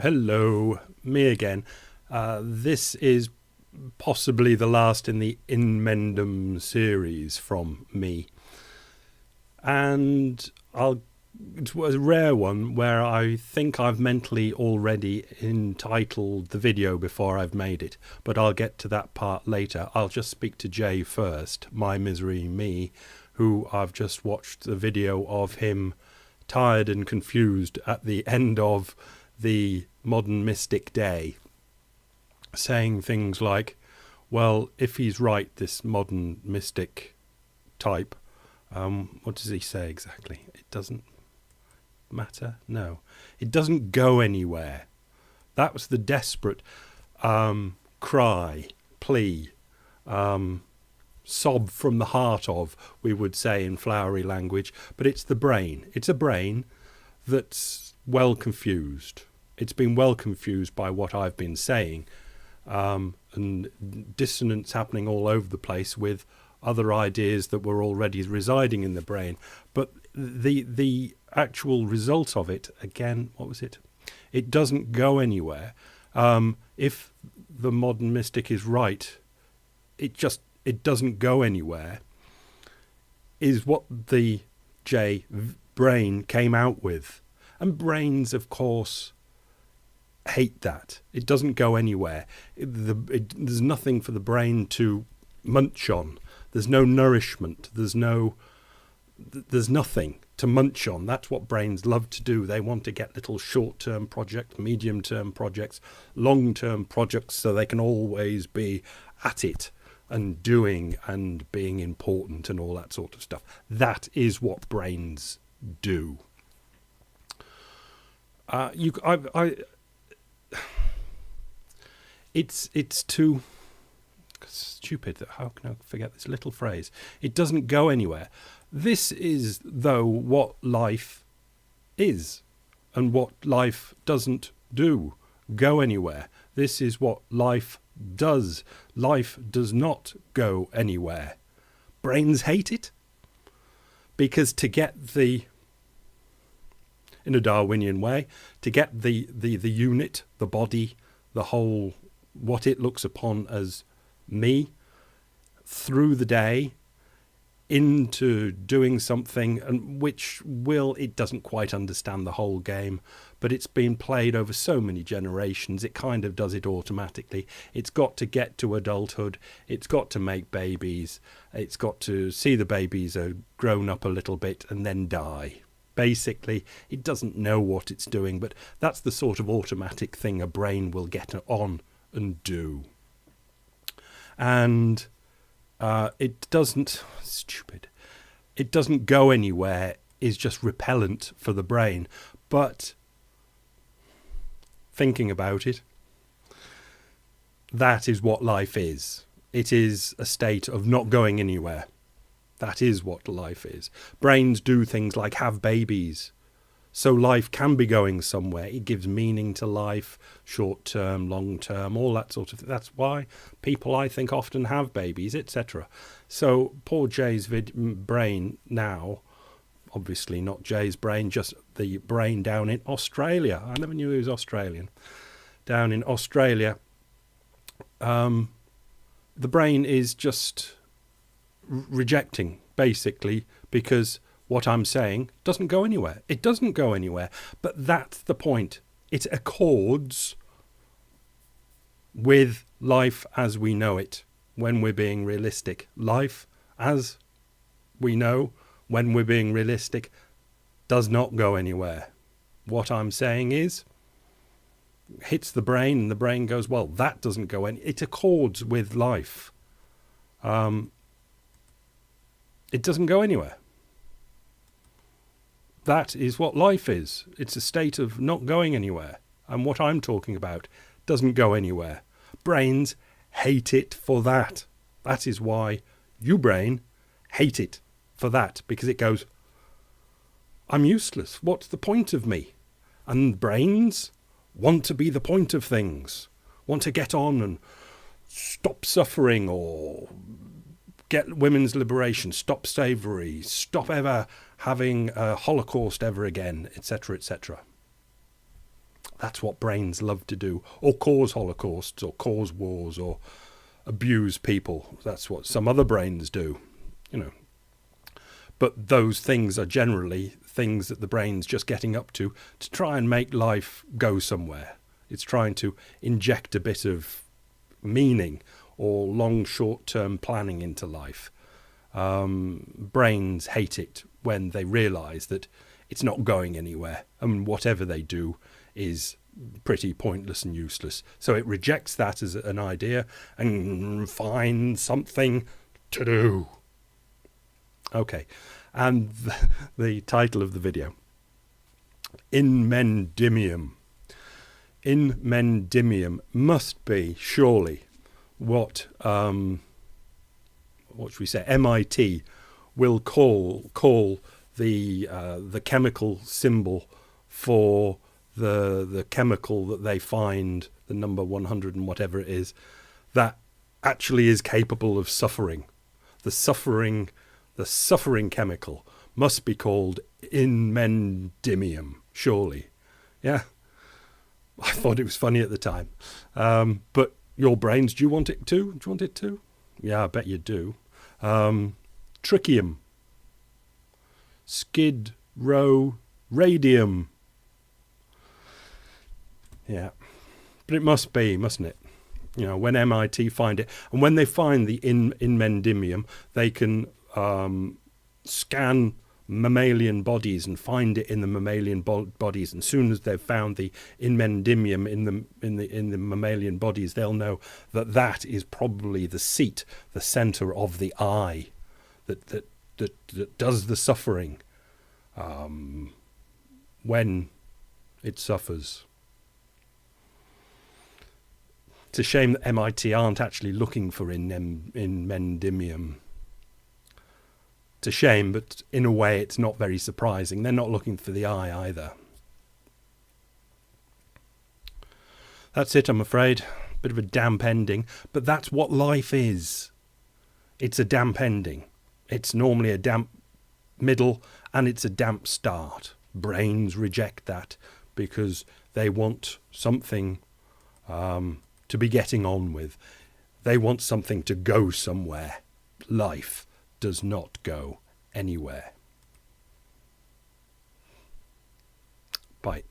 Hello, me again. This is possibly the last in the Inmendimium series from me. And it was a rare one where I think I've mentally already entitled the video before I've made it, but I'll get to that part later. I'll just speak to Jay first, my misery me, who I've just watched the video of him tired and confused at the end of the modern mystic day, saying things like, well, if he's right, this modern mystic type, what does he say exactly? It doesn't matter? No. It doesn't go anywhere. That was the desperate cry, plea, sob from the heart of, we would say in flowery language, but it's the brain. It's a brain that's well confused. It's been well confused by what I've been saying, and dissonance happening all over the place with other ideas that were already residing in the brain. But the actual result of it, again, what was it? It doesn't go anywhere. If the modern mystic is right, it doesn't go anywhere, is what the brain came out with. And brains, of course, hate that. It doesn't go anywhere. There's nothing for the brain to munch on. There's no nourishment. There's nothing to munch on. That's what brains love to do. They want to get little short-term projects, medium-term projects, long-term projects, so they can always be at it and doing and being important and all that sort of stuff. That is what brains do. It's too stupid. How can I forget this little phrase? It doesn't go anywhere. This is, though, what life is, and what life doesn't do. Go anywhere. This is what life does. Life does not go anywhere. Brains hate it, because to get in a Darwinian way, to get the unit, the body, the whole, what it looks upon as me, through the day, into doing something, and it doesn't quite understand the whole game, but it's been played over so many generations, it kind of does it automatically. It's got to get to adulthood, it's got to make babies, it's got to see the babies are grown up a little bit and then die. Basically, it doesn't know what it's doing, but that's the sort of automatic thing a brain will get on and do. And it doesn't go anywhere, is just repellent for the brain. But thinking about it, that is what life is. It is a state of not going anywhere. That is what life is. Brains do things like have babies, so life can be going somewhere. It gives meaning to life, short term, long term, all that sort of thing. That's why people, I think, often have babies, etc. So poor Jay's brain now, obviously not Jay's brain, just the brain down in Australia. I never knew he was Australian. Down in Australia, the brain is just rejecting, basically, because what I'm saying doesn't go anywhere. It doesn't go anywhere. But that's the point. It accords with life as we know it, when we're being realistic. Life as we know, when we're being realistic, does not go anywhere. What I'm saying is, hits the brain, and the brain goes, well, that doesn't go anywhere. It accords with life. It doesn't go anywhere. That is what life is. It's a state of not going anywhere. And what I'm talking about doesn't go anywhere. Brains hate it for that. That is why you, brain, hate it for that. Because it goes, I'm useless. What's the point of me? And brains want to be the point of things. Want to get on and stop suffering, or get women's liberation, stop slavery, stop ever having a Holocaust ever again, etc., etc. That's what brains love to do, or cause holocausts, or cause wars, or abuse people. That's what some other brains do, you know. But those things are generally things that the brain's just getting up to try and make life go somewhere. It's trying to inject a bit of meaning or long short-term planning into life. Brains hate it when they realise that it's not going anywhere, and whatever they do is pretty pointless and useless. So it rejects that as an idea and finds something to do. Okay, and the title of the video, Inmendimium. Inmendimium must be surely what should we say, MIT will call the chemical symbol for the chemical that they find, the number 100 and whatever it is, that actually is capable of suffering. The suffering chemical must be called Inmendimium, surely. Yeah, I thought it was funny at the time. But your brains, do you want it to? Do you want it to? Yeah, I bet you do. Tritium. Skid row radium. Yeah, but it must be, mustn't it? You know, when MIT find it, and when they find the Inmendimium, they can scan mammalian bodies and find it in the mammalian bodies. And as soon as they've found the Inmendimium in the mammalian bodies, they'll know that that is probably the seat, the centre of the eye, that does the suffering when it suffers. It's a shame that MIT aren't actually looking for Inmendimium. It's a shame, but in a way it's not very surprising. They're not looking for the eye either. That's it, I'm afraid. Bit of a damp ending, but that's what life is. It's a damp ending. It's normally a damp middle and it's a damp start. Brains reject that because they want something to be getting on with. They want something to go somewhere. Life does not go anywhere. Bye.